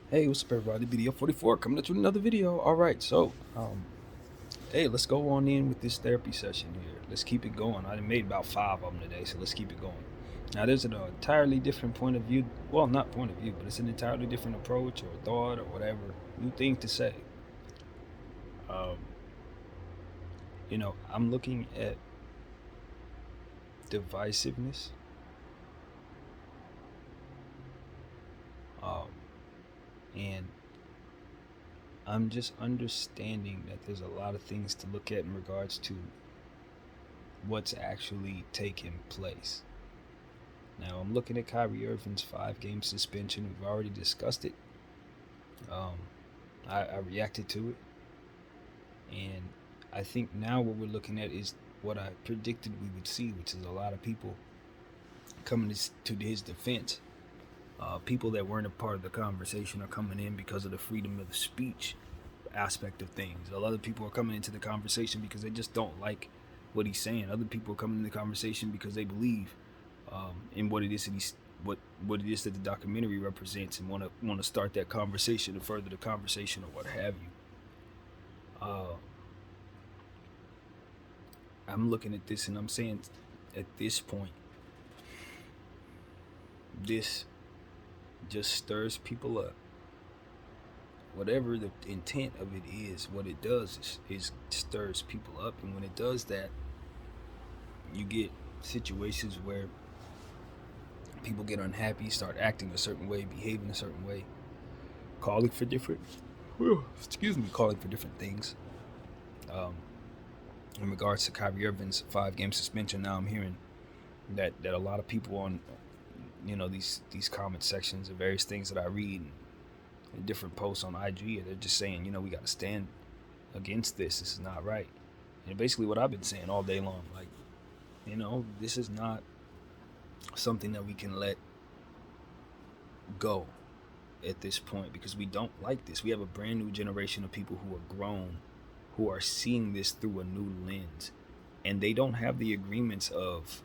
Hey, what's up, everybody? BDF 44 coming at you with another video. All right, so hey, let's go on in with this therapy session here. Let's keep it going. I made about 5 of them today, so let's keep it going. Now, there's an entirely different point of view. Well, not point of view, but it's an entirely different approach or thought or whatever new thing to say. Um, I'm looking at divisiveness, um, and I'm just understanding that there's a lot of things to look at in regards to what's actually taking place. Now I'm looking at Kyrie Irving's 5 game suspension. We've already discussed it. Um, I reacted to it, and I think now what we're looking at is what I predicted we would see, which is a lot of people coming to his defense. People that weren't a part of the conversation are coming in because of the freedom of the speech aspect of things. A lot of people are coming into the conversation because they just don't like what he's saying. Other people are coming into the conversation because they believe in what it is that what it is that the documentary represents, and want to start that conversation and further the conversation or what have you. I'm looking at this and I'm saying, at this point, this just stirs people up. Whatever the intent of it is, what it does is stirs people up, and when it does that, you get situations where people get unhappy, start acting a certain way, behaving a certain way, calling for different, calling for different things. Um, in regards to Kyrie Irving's 5 game suspension, now I'm hearing that a lot of people on, these comment sections and various things that I read and different posts on IG, they're just saying, we got to stand against this. This is not right. And basically, what I've been saying all day long, like, this is not something that we can let go at this point, because we don't like this. We have a brand new generation of people who are grown, who are seeing this through a new lens, and they don't have the agreements of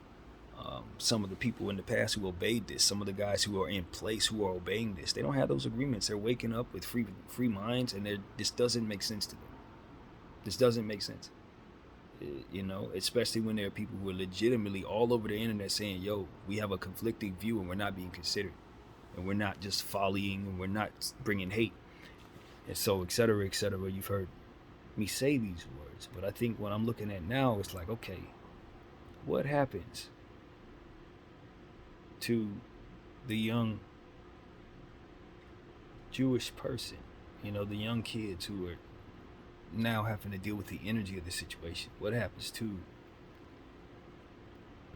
some of the people in the past who obeyed this. Some of the guys who are in place who are obeying this, they don't have those agreements. They're waking up with free minds, and this doesn't make sense to them. This doesn't make sense. Especially when there are people who are legitimately all over the internet saying, yo, we have a conflicting view and we're not being considered, and we're not just volleying, and we're not bringing hate, and so etc etc. You've heard me say these words, but I think what I'm looking at now is like, okay, what happens to the young Jewish person, the young kids who are now having to deal with the energy of the situation? What happens to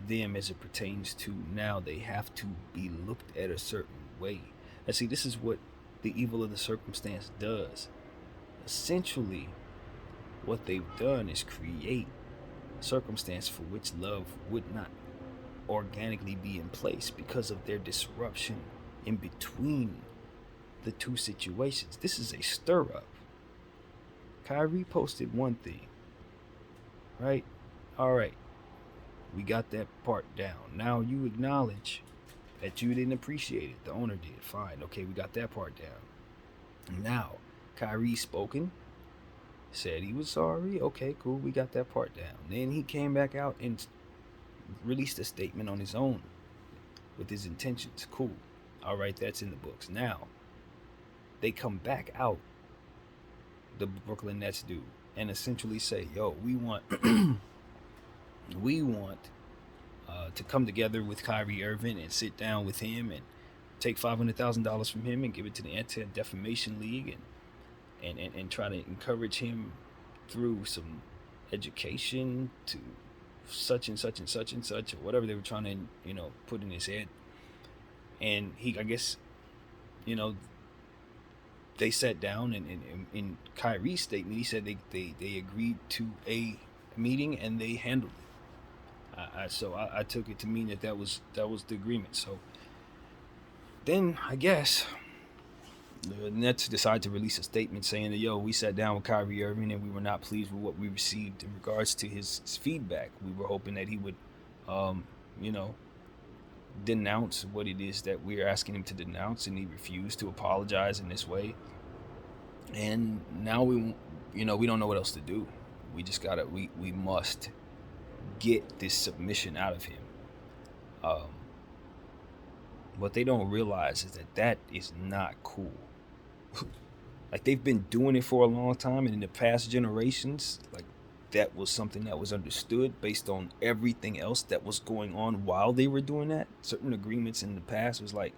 them as it pertains to now they have to be looked at a certain way? And see, this is what the evil of the circumstance does. Essentially, what they've done is create a circumstance for which love would not organically be in place because of their disruption in between the two situations. This is a stir up. Kyrie posted one thing, right? All right, we got that part down. Now you acknowledge that you didn't appreciate it. The owner did. Fine. Okay, we got that part down. Now, Kyrie spoken, said he was sorry. Okay, cool. We got that part down. Then he came back out and released a statement on his own with his intentions. Cool. All right, that's in the books. Now, they come back out, the Brooklyn Nets do, and essentially say, yo, we want to come together with Kyrie Irving and sit down with him and take $500,000 from him and give it to the Anti-Defamation League, and try to encourage him through some education to such and such and such and such, or whatever they were trying to put in his head. And he, I guess, they sat down, and in Kyrie's statement, he said they agreed to a meeting and they handled it. So I took it to mean that was the agreement. So then I guess the Nets decided to release a statement saying that, yo, we sat down with Kyrie Irving and we were not pleased with what we received in regards to his feedback. We were hoping that he would, denounce what it is that we're asking him to denounce, and he refused to apologize in this way. And now we don't know what else to do. We just gotta we must get this submission out of him. Um, what they don't realize is that is not cool. Like, they've been doing it for a long time, and in the past generations, like, that was something that was understood based on everything else that was going on while they were doing that. Certain agreements in the past was like,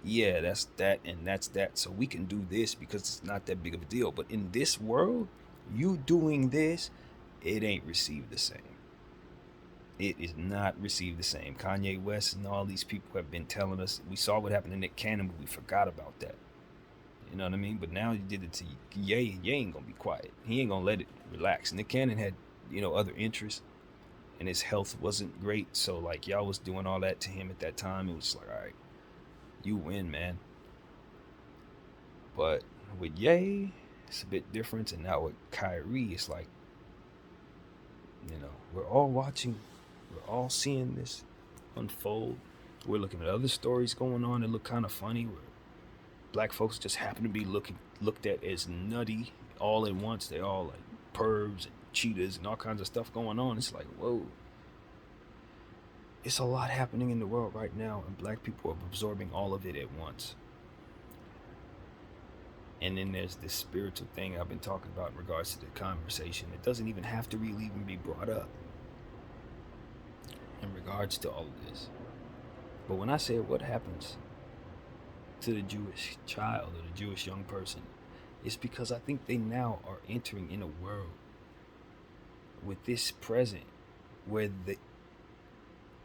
yeah, that's that and that's that, so we can do this because it's not that big of a deal. But in this world, you doing this, it ain't received the same. It is not received the same. Kanye West and all these people have been telling us. We saw what happened to Nick Cannon, but we forgot about that. You know what I mean? But now you did it to Ye. Ye ain't gonna be quiet. He ain't gonna let it relax. Nick Cannon had, other interests, and his health wasn't great. So, like, y'all was doing all that to him at that time. It was like, all right, you win, man. But with Ye, it's a bit different. And now with Kyrie, it's like, we're all watching. We're all seeing this unfold. We're looking at other stories going on that look kind of funny, where black folks just happen to be looked at as nutty all at once. They're all like pervs and cheetahs and all kinds of stuff going on. It's like, whoa. It's a lot happening in the world right now, and black people are absorbing all of it at once. And then there's this spiritual thing I've been talking about in regards to the conversation. It doesn't even have to really even be brought up in regards to all of this. But when I say what happens to the Jewish child or the Jewish young person, it's because I think they now are entering in a world with this present where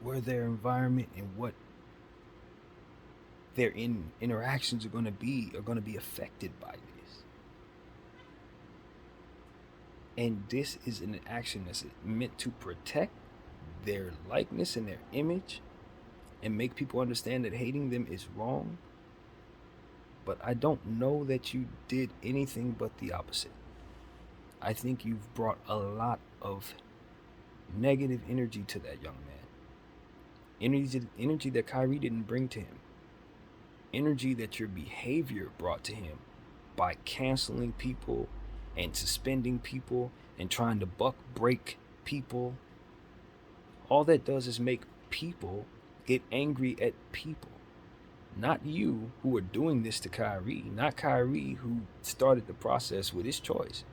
their environment and what their interactions are going to be affected by this. And this is an action that's meant to protect their likeness and their image and make people understand that hating them is wrong. But I don't know that you did anything but the opposite. I think you've brought a lot of negative energy to that young man. Energy that Kyrie didn't bring to him. Energy that your behavior brought to him by canceling people and suspending people and trying to break people. All that does is make people get angry at people. Not you, who are doing this to Kyrie. Not Kyrie, who started the process with his choice.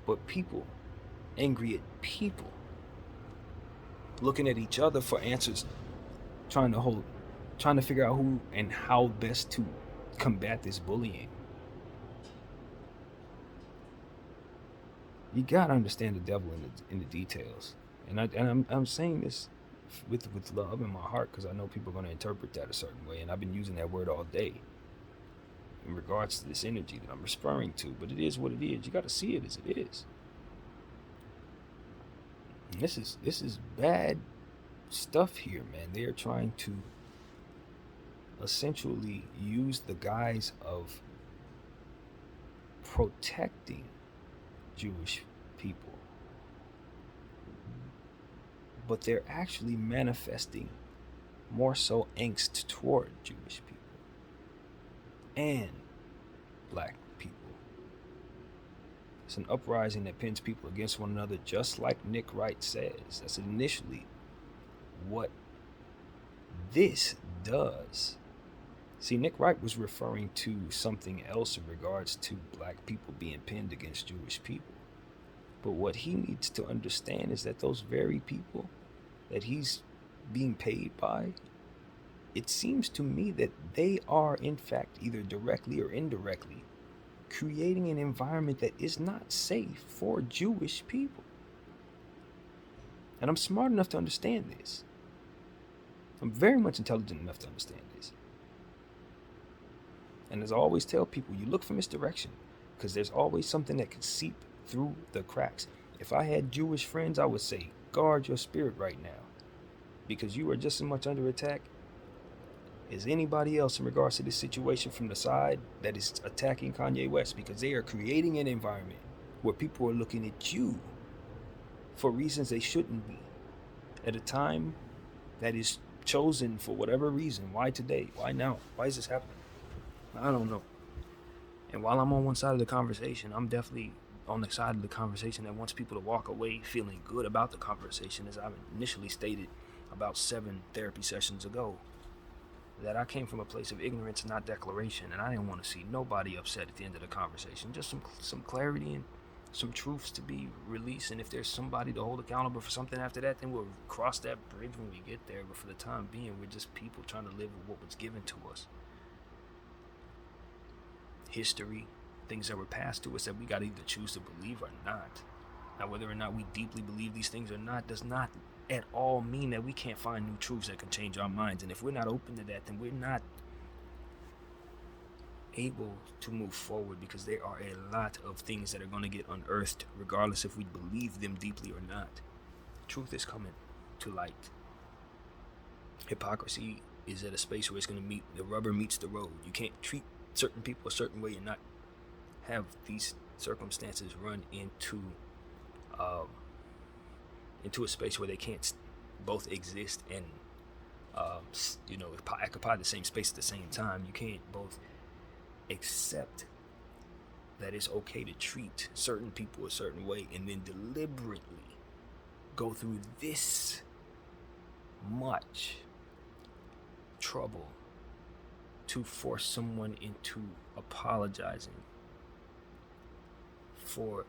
But people angry at people. Looking at each other for answers. Trying to figure out who and how best to combat this bullying. You gotta understand the devil in the details. And I'm saying this with love in my heart, because I know people are going to interpret that a certain way, and I've been using that word all day in regards to this energy that I'm referring to. But it is what it is. You got to see it as it is. And this is bad stuff here, man. They are trying to essentially use the guise of protecting Jewish people, but they're actually manifesting more so angst toward Jewish people and black people. It's an uprising that pins people against one another, just like Nick Wright says. That's initially what this does. See, Nick Wright was referring to something else in regards to black people being pinned against Jewish people. But what he needs to understand is that those very people that he's being paid by, it seems to me that they are, in fact, either directly or indirectly, creating an environment that is not safe for Jewish people. And I'm smart enough to understand this. I'm very much intelligent enough to understand this. And as I always tell people, you look for misdirection, because there's always something that can seep through the cracks. If I had Jewish friends, I would say, guard your spirit right now, because you are just as much under attack as anybody else in regards to this situation from the side that is attacking Kanye West, because they are creating an environment where people are looking at you for reasons they shouldn't be, at a time that is chosen for whatever reason. Why today? Why now? Why is this happening? I don't know. And while I'm on one side of the conversation, I'm definitely on the side of the conversation that wants people to walk away feeling good about the conversation, as I've initially stated about 7 therapy sessions ago, that I came from a place of ignorance, not declaration, and I didn't want to see nobody upset at the end of the conversation. Just some clarity and some truths to be released, and if there's somebody to hold accountable for something after that, then we'll cross that bridge when we get there. But for the time being, we're just people trying to live with what was given to us. History, things that were passed to us that we got to either choose to believe or not. Now, whether or not we deeply believe these things or not does not at all mean that we can't find new truths that can change our minds. And if we're not open to that, then we're not able to move forward, because there are a lot of things that are going to get unearthed regardless if we believe them deeply or not. Truth is coming to light. Hypocrisy is at a space where it's going to meet, the rubber meets the road. You can't treat certain people a certain way and not have these circumstances run into a space where they can't both exist and occupy the same space at the same time. You can't both accept that it's okay to treat certain people a certain way and then deliberately go through this much trouble to force someone into apologizing for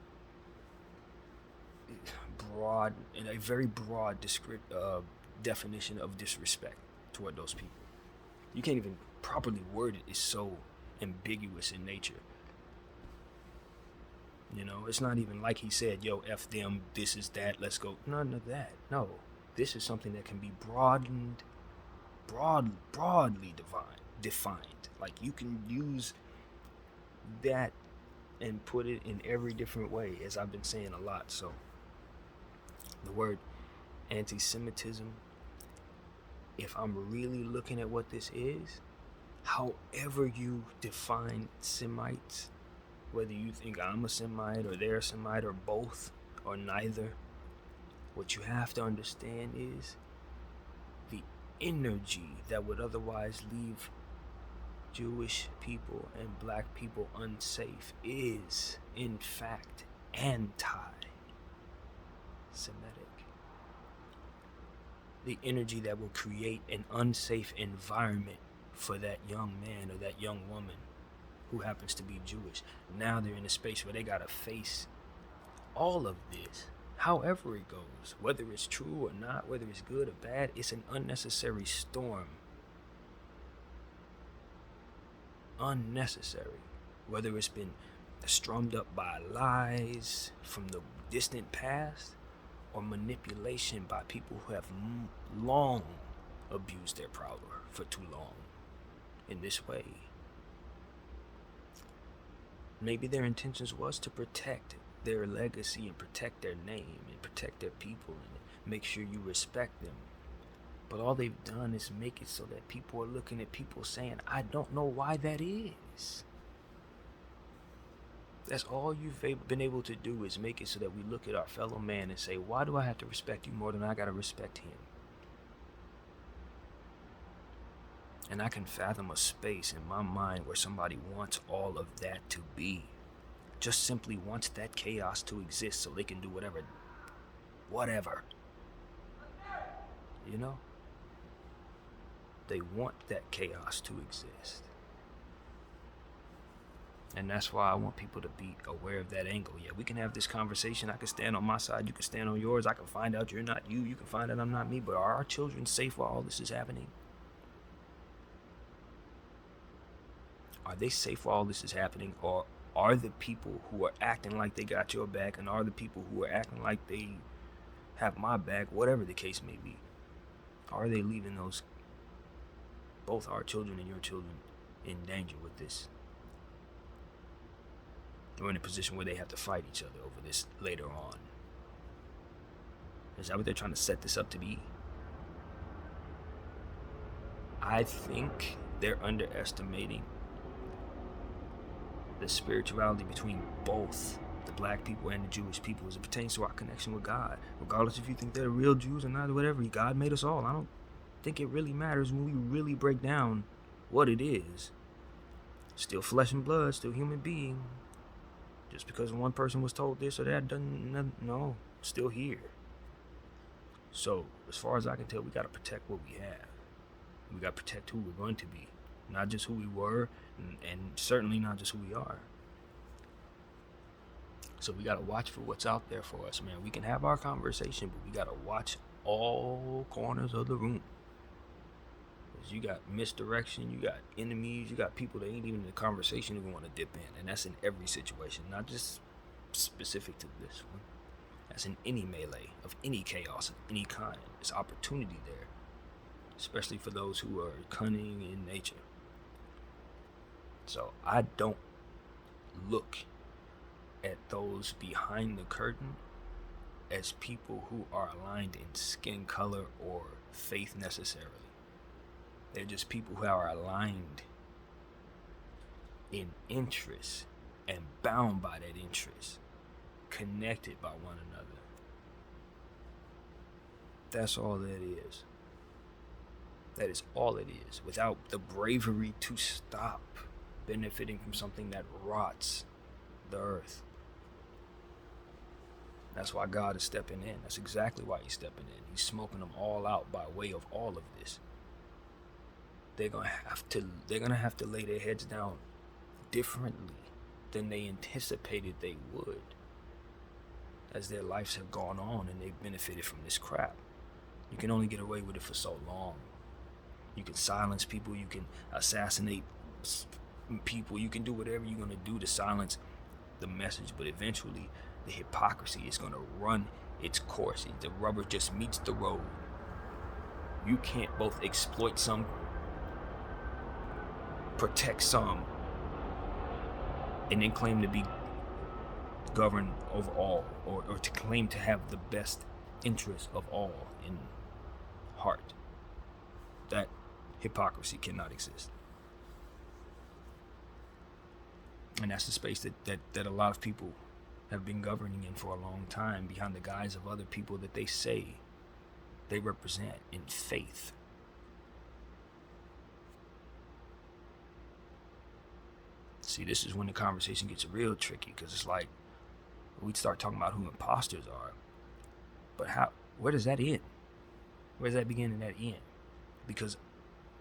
a very broad definition of disrespect toward those people. You can't even properly word it. It's so ambiguous in nature. It's not even like he said, yo, F them, this is that, let's go. None of that. No, this is something that can be broadly defined. Like, you can use that and put it in every different way, as I've been saying a lot. So the word anti-Semitism, if I'm really looking at what this is, however you define Semites, whether you think I'm a Semite or they're a Semite or both or neither, what you have to understand is the energy that would otherwise leave Jewish people and black people unsafe is, in fact, anti-Semitic. The energy that will create an unsafe environment for that young man or that young woman who happens to be Jewish. Now they're in a space where they gotta face all of this, however it goes, whether it's true or not, whether it's good or bad. It's an unnecessary storm. Unnecessary. Whether it's been strummed up by lies from the distant past or manipulation by people who have long abused their power for too long in this way. Maybe their intentions was to protect their legacy and protect their name and protect their people and make sure you respect them. But all they've done is make it so that people are looking at people saying, I don't know why that is. That's all you've been able to do, is make it so that we look at our fellow man and say, why do I have to respect you more than I gotta respect him? And I can fathom a space in my mind where somebody wants all of that to be. Just simply wants that chaos to exist so they can do whatever. They want that chaos to exist. And that's why I want people to be aware of that angle. Yeah, we can have this conversation. I can stand on my side. You can stand on yours. I can find out you're not you. You can find out I'm not me. But are our children safe while all this is happening? Are they safe while all this is happening? Or are the people who are acting like they got your back, and are the people who are acting like they have my back, whatever the case may be, are they leaving both our children and your children in danger with this? Or in a position where they have to fight each other over this later on? Is that what they're trying to set this up to be? I think they're underestimating the spirituality between both the black people and the Jewish people as it pertains to our connection with God. Regardless if you think they're real Jews or not, or whatever, God made us all. think it really matters when we really break down what it is. Still flesh and blood, still human being. Just because one person was told this or that doesn't, no, still here. So, as far as I can tell, we got to protect what we have. We got to protect who we're going to be. Not just who we were, and certainly not just who we are. So we got to watch for what's out there for us, man. We can have our conversation, but we got to watch all corners of the room. Because you got misdirection, you got enemies, you got people that ain't even in the conversation even want to dip in. And that's in every situation, not just specific to this one. That's in any melee, of any chaos, of any kind. There's opportunity there, especially for those who are cunning in nature. So I don't look at those behind the curtain as people who are aligned in skin color or faith necessarily. They're just people who are aligned in interest and bound by that interest, connected by one another. That's all that is. That is all it is. Without the bravery to stop benefiting from something that rots the earth. That's why God is stepping in. That's exactly why he's stepping in. He's smoking them all out by way of all of this. They're gonna have to lay their heads down differently than they anticipated they would, as their lives have gone on and they've benefited from this crap. You can only get away with it for so long. You can silence people, you can assassinate people, you can do whatever you're gonna do to silence the message, but eventually the hypocrisy is gonna run its course. The rubber just meets the road. You can't both exploit some, protect some, and then claim to be governed over all, or to claim to have the best interest of all in heart. That hypocrisy cannot exist. And that's the space that a lot of people have been governing in for a long time, behind the guise of other people that they say they represent in faith. See, this is when the conversation gets real tricky, because it's like we start talking about who imposters are, but where does that end? Where does that begin and that end? Because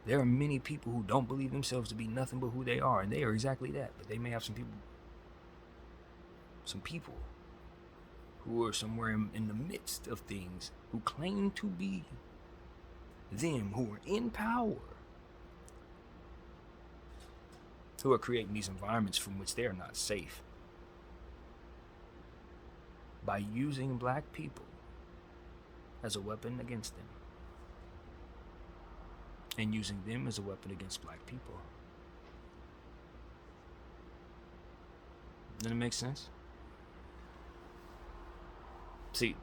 there are many people who don't believe themselves to be nothing but who they are, and they are exactly that. But they may have some people who are somewhere in the midst of things, who claim to be them, who are in power, who are creating these environments from which they are not safe, by using black people as a weapon against them, and using them as a weapon against black people. Doesn't it make sense? See,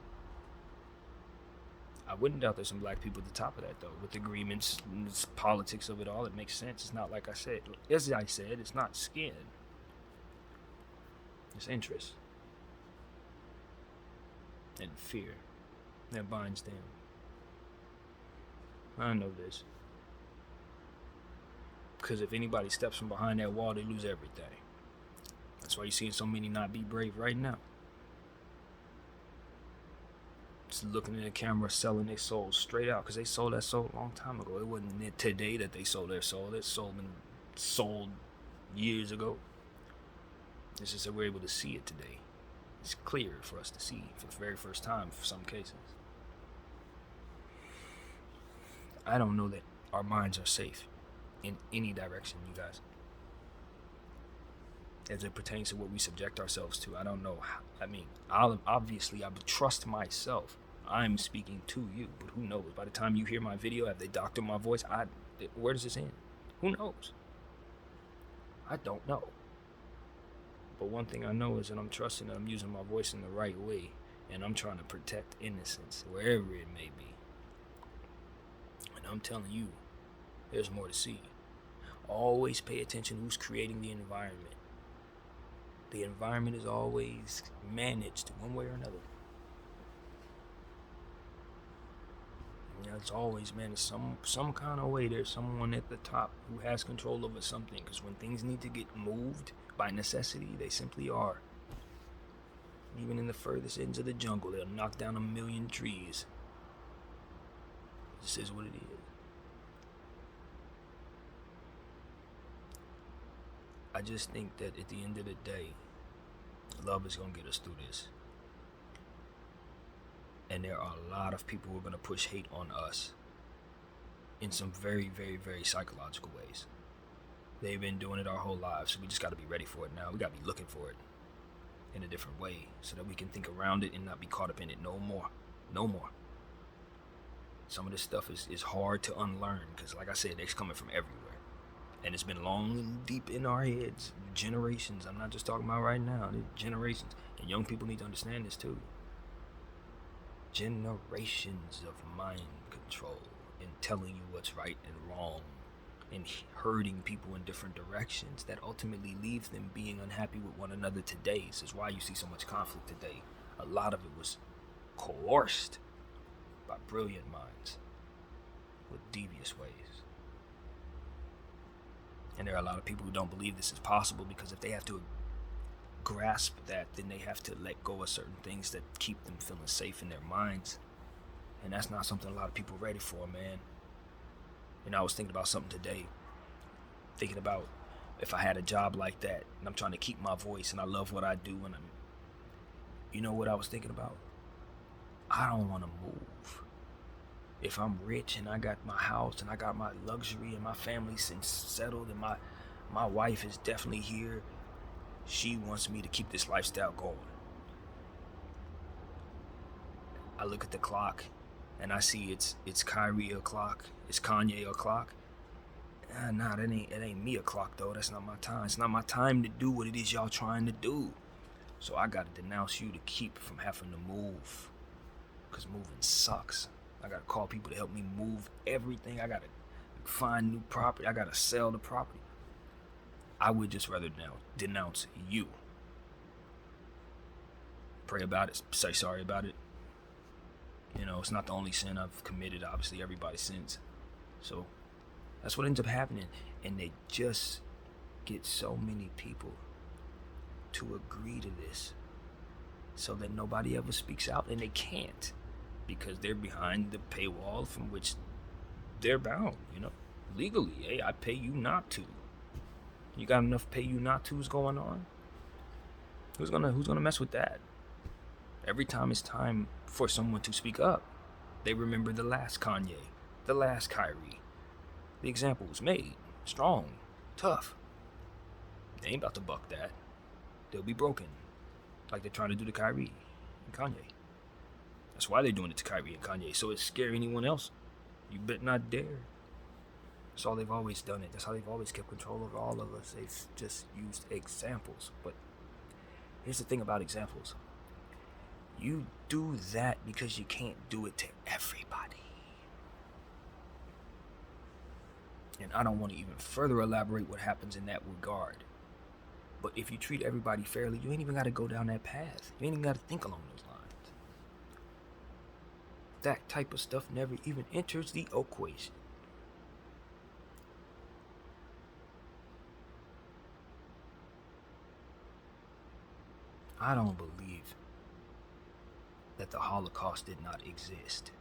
I wouldn't doubt there's some black people at the top of that, though, with agreements and the politics of it all. It makes sense. It's not like I said. As I said, it's not skin. It's interest and fear that binds them. I know this. Because if anybody steps from behind that wall, they lose everything. That's why you're seeing so many not be brave right now. Just looking in the camera, selling their souls straight out, because they sold that soul a long time ago. It wasn't today that they sold their soul. That soul been sold years ago. It's just that we're able to see it today. It's clear for us to see for the very first time for some cases. I don't know that our minds are safe in any direction, you guys, as it pertains to what we subject ourselves to. I don't know how. I mean, obviously I trust myself. I'm speaking to you, but who knows? By the time you hear my video, have they doctored my voice? Where does this end? Who knows? I don't know. But one thing I know is that I'm trusting that I'm using my voice in the right way, and I'm trying to protect innocence wherever it may be. And I'm telling you, there's more to see. Always pay attention who's creating the environment. The environment is always managed one way or another. It's always, man, it's some kind of way there's someone at the top who has control over something. Because when things need to get moved by necessity, they simply are. Even in the furthest ends of the jungle, they'll knock down 1,000,000 trees. This is what it is. I just think that at the end of the day, love is going to get us through this. And there are a lot of people who are going to push hate on us in some very, very, very psychological ways. They've been doing it our whole lives, so we just got to be ready for it now. We got to be looking for it in a different way so that we can think around it and not be caught up in it no more. No more. Some of this stuff is hard to unlearn because, like I said, it's coming from everywhere. And it's been long and deep in our heads. Generations. I'm not just talking about right now. Generations. And young people need to understand this too. Generations of mind control and telling you what's right and wrong and hurting people in different directions that ultimately leaves them being unhappy with one another today. This is why you see so much conflict today. A lot of it was coerced by brilliant minds with devious ways. And there are a lot of people who don't believe this is possible because if they have to grasp that, then they have to let go of certain things that keep them feeling safe in their minds. And that's not something a lot of people are ready for, man. I was thinking about something today. Thinking about if I had a job like that and I'm trying to keep my voice and I love what I do and you know what I was thinking about? I don't want to move. If I'm rich and I got my house and I got my luxury and my family's settled and my wife is definitely here, she wants me to keep this lifestyle going. I look at the clock and I see it's Kyrie o'clock, it's Kanye o'clock. Nah, it ain't me o'clock though. That's not my time. It's not my time to do what it is y'all trying to do. So I gotta denounce you to keep from having to move. Cause moving sucks. I gotta call people to help me move everything. I gotta find new property. I gotta sell the property. I would just rather denounce you. Pray about it. Say sorry about it. It's not the only sin I've committed. Obviously, everybody sins. So that's what ends up happening. And they just get so many people to agree to this so that nobody ever speaks out, and they can't because they're behind the paywall from which they're bound, legally. Hey, I pay you not to. You got enough pay you not to's going on? Who's gonna mess with that? Every time it's time for someone to speak up, they remember the last Kanye, the last Kyrie. The example was made. Strong, tough. They ain't about to buck that. They'll be broken. Like they're trying to do to Kyrie and Kanye. That's why they're doing it to Kyrie and Kanye. So it scare anyone else. You better not dare. That's how they've always done it. That's how they've always kept control over all of us. They've just used examples. But here's the thing about examples. You do that because you can't do it to everybody. And I don't want to even further elaborate what happens in that regard. But if you treat everybody fairly, you ain't even got to go down that path. You ain't even got to think along those lines. That type of stuff never even enters the equation. I don't believe that the Holocaust did not exist.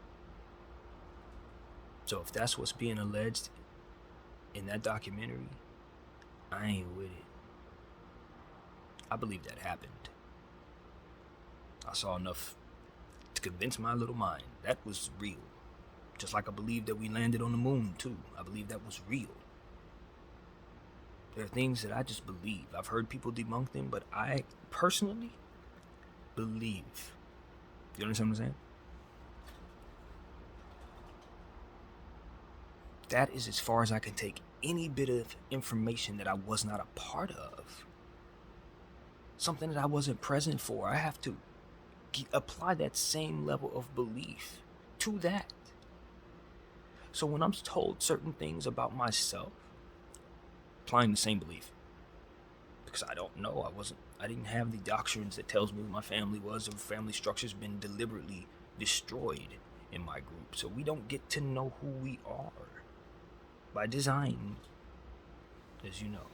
So if that's what's being alleged in that documentary, I ain't with it. I believe that happened. I saw enough to convince my little mind that was real. Just like I believe that we landed on the moon too. I believe that was real. There are things that I just believe. I've heard people debunk them, but I personally believe. You understand what I'm saying? That is as far as I can take any bit of information that I was not a part of. Something that I wasn't present for. I have to apply that same level of belief to that. So when I'm told certain things about myself, applying the same belief. Because I don't know. I didn't have the doctrines that tells me who my family was, or family structure's been deliberately destroyed in my group. So we don't get to know who we are by design, as you know.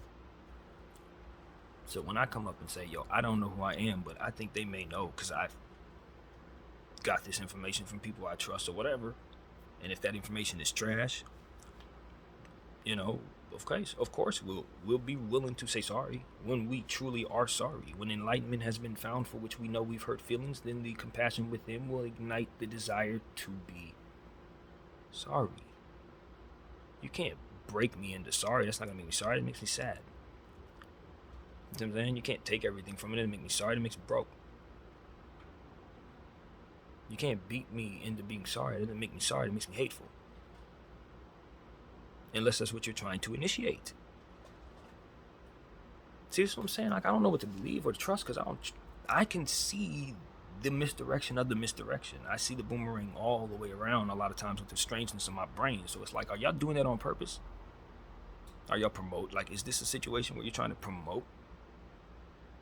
So when I come up and say, yo, I don't know who I am, but I think they may know because I've got this information from people I trust or whatever, and if that information is trash, you know, of course we'll be willing to say sorry when we truly are sorry. When enlightenment has been found for which we know we've hurt feelings, then the compassion within will ignite the desire to be sorry. You can't break me into sorry. That's not gonna make me sorry. It makes me sad. You know what I'm saying? You can't take everything from it and make me sorry. It makes me broke. You can't beat me into being sorry. It doesn't make me sorry. It makes me hateful. Unless that's what you're trying to initiate. See, that's what I'm saying? Like, I don't know what to believe or to trust because I can see the misdirection of the misdirection. I see the boomerang all the way around a lot of times with the strangeness of my brain. So it's like, are y'all doing that on purpose? Are y'all is this a situation where you're trying to promote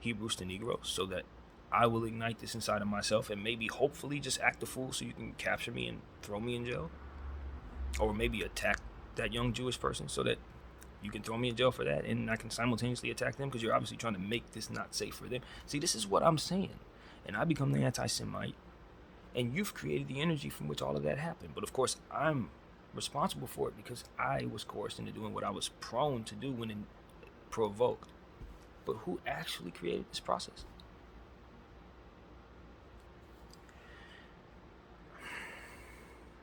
Hebrews to Negroes so that I will ignite this inside of myself and maybe hopefully just act a fool so you can capture me and throw me in jail? Or maybe attack that young Jewish person so that you can throw me in jail for that and I can simultaneously attack them because you're obviously trying to make this not safe for them. See, this is what I'm saying. And I become the anti-Semite, and you've created the energy from which all of that happened. But of course, I'm responsible for it because I was coerced into doing what I was prone to do when provoked. But who actually created this process?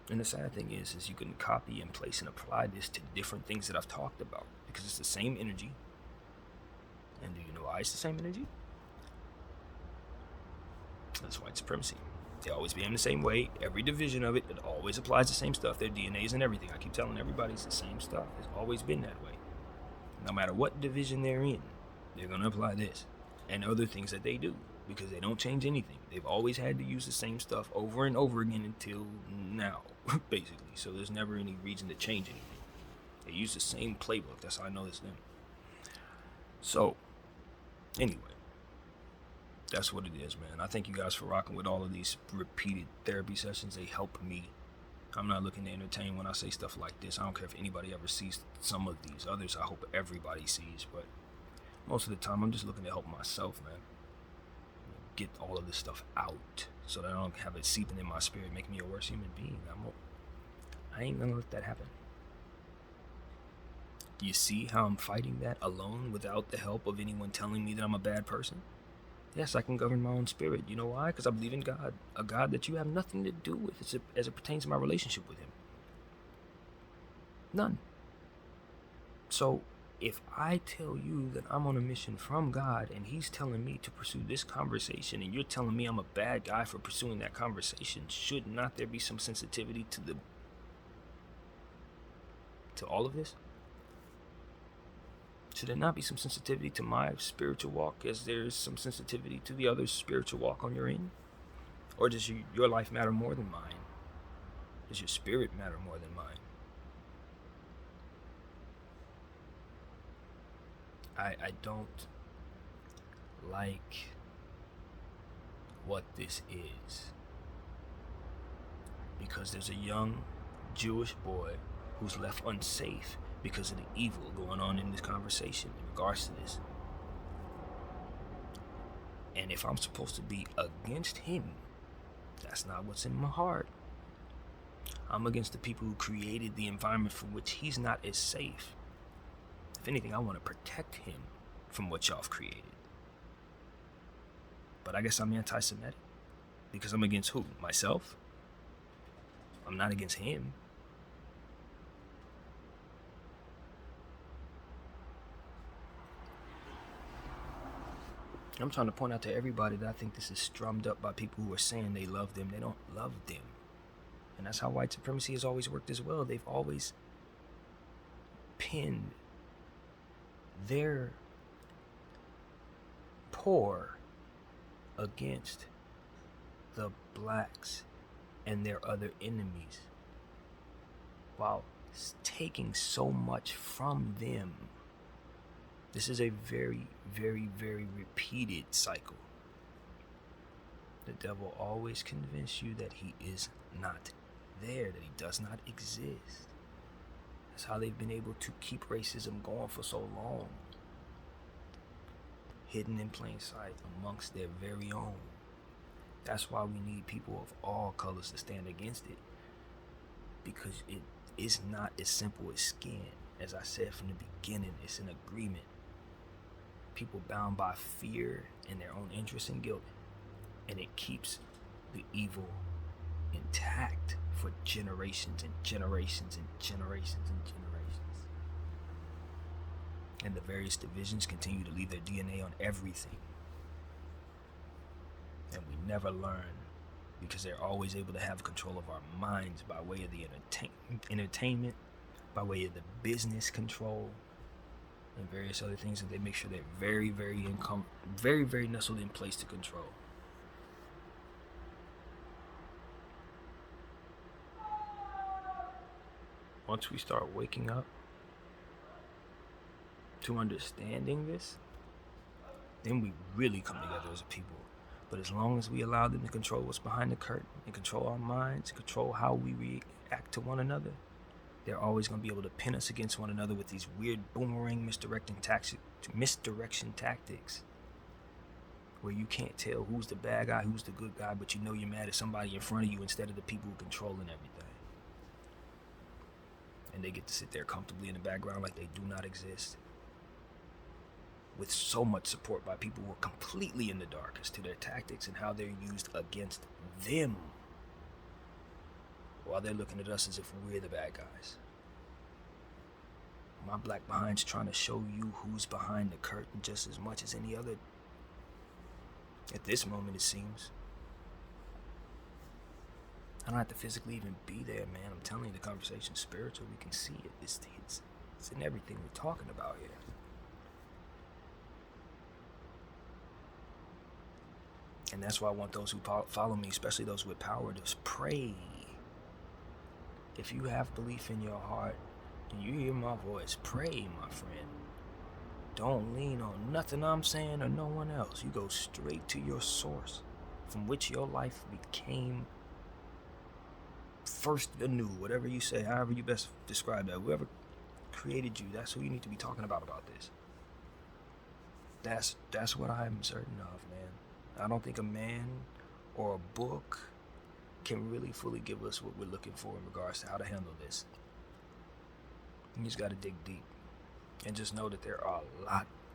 And the sad thing is you can copy and place and apply this to different things that I've talked about because it's the same energy. And do you know why it's the same energy? That's white supremacy. They always behave the same way. Every division of it always applies the same stuff. Their DNAs and everything. I keep telling everybody it's the same stuff. It's always been that way. No matter what division they're in, they're going to apply this and other things that they do because they don't change anything. They've always had to use the same stuff over and over again until now, basically. So there's never any reason to change anything. They use the same playbook. That's how I know it's them. So, anyway, that's what it is, man. I thank you guys for rocking with all of these repeated therapy sessions. They help me. I'm not looking to entertain when I say stuff like this. I don't care if anybody ever sees some of these. Others, I hope everybody sees. But most of the time, I'm just looking to help myself, man. Get all of this stuff out so that I don't have it seeping in my spirit, making me a worse human being. I ain't gonna let that happen. You see how I'm fighting that alone without the help of anyone telling me that I'm a bad person? Yes, I can govern my own spirit. You know why? Because I believe in God. A God that you have nothing to do with as it pertains to my relationship with Him. None. So, if I tell you that I'm on a mission from God and He's telling me to pursue this conversation and you're telling me I'm a bad guy for pursuing that conversation, should not there be some sensitivity to all of this? Should there not be some sensitivity to my spiritual walk as there's some sensitivity to the other's spiritual walk on your end? Or does your life matter more than mine? Does your spirit matter more than mine? I don't like what this is because there's a young Jewish boy who's left unsafe because of the evil going on in this conversation in regards to this. And if I'm supposed to be against him, that's not what's in my heart. I'm against the people who created the environment from which he's not as safe. If anything, I want to protect him from what y'all have created. But I guess I'm anti-Semitic because I'm against who? Myself? I'm not against him. I'm trying to point out to everybody that I think this is strummed up by people who are saying they love them. They don't love them. And that's how white supremacy has always worked as well. They've always pinned their poor against the blacks and their other enemies while taking so much from them. This is a very, very, very repeated cycle. The devil always convinces you that he is not there, that he does not exist. That's how they've been able to keep racism going for so long. Hidden in plain sight amongst their very own. That's why we need people of all colors to stand against it. Because it is not as simple as skin. As I said from the beginning, it's an agreement. People bound by fear and their own interest and guilt. And it keeps the evil intact for generations and generations and generations and generations. And the various divisions continue to leave their DNA on everything. And we never learn, because they're always able to have control of our minds by way of the entertainment, by way of the business control, and various other things that they make sure they're very, very nestled in place to control. Once we start waking up to understanding this, then we really come together as a people. But as long as we allow them to control what's behind the curtain and control our minds, control how we react to one another, they're always going to be able to pin us against one another with these weird boomerang misdirection tactics where you can't tell who's the bad guy, who's the good guy, but you know you're mad at somebody in front of you instead of the people who are controlling everything. And they get to sit there comfortably in the background like they do not exist, with so much support by people who are completely in the dark as to their tactics and how they're used against them, while they're looking at us as if we're the bad guys. My black behind's trying to show you who's behind the curtain just as much as any other. At this moment, it seems. I don't have to physically even be there, man. I'm telling you, the conversation's spiritual. We can see it. It's in everything we're talking about here. And that's why I want those who follow me, especially those with power, to pray. If you have belief in your heart and you hear my voice, pray, my friend. Don't lean on nothing I'm saying or no one else. You go straight to your source, from which your life became first anew, whatever you say, however you best describe that. Whoever created you, that's who you need to be talking about this. That's what I'm certain of, man. I don't think a man or a book can really fully give us what we're looking for in regards to how to handle this. You just gotta dig deep and just know that there are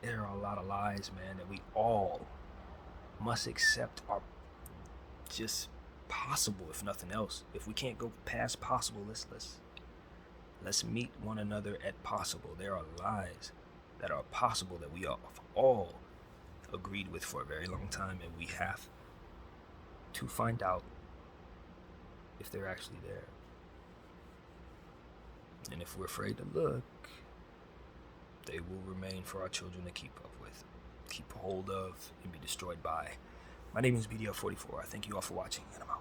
a lot of lies, man, that we all must accept are just possible, if nothing else. If we can't go past possible, let's meet one another at possible. There are lies that are possible that we have all agreed with for a very long time, and we have to find out if they're actually there. And if we're afraid to look, they will remain for our children to keep up with, keep hold of, and be destroyed by. My name is BDF 44. I thank you all for watching, and I'm out.